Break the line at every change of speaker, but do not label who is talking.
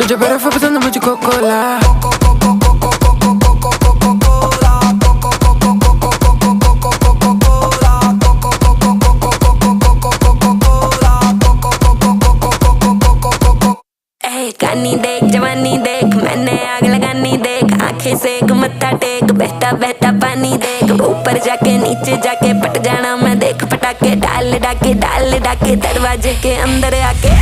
तुझे बर्फ पसंद मुझको कोला।
गानी देख जवानी देख मैंने आग लगानी देख आंखें सेक मत्था टेक बहता बहता पानी देख ऊपर जाके नीचे जाके पट जाना मैं देख पटाके डाल डाके दरवाजे के अंदर आके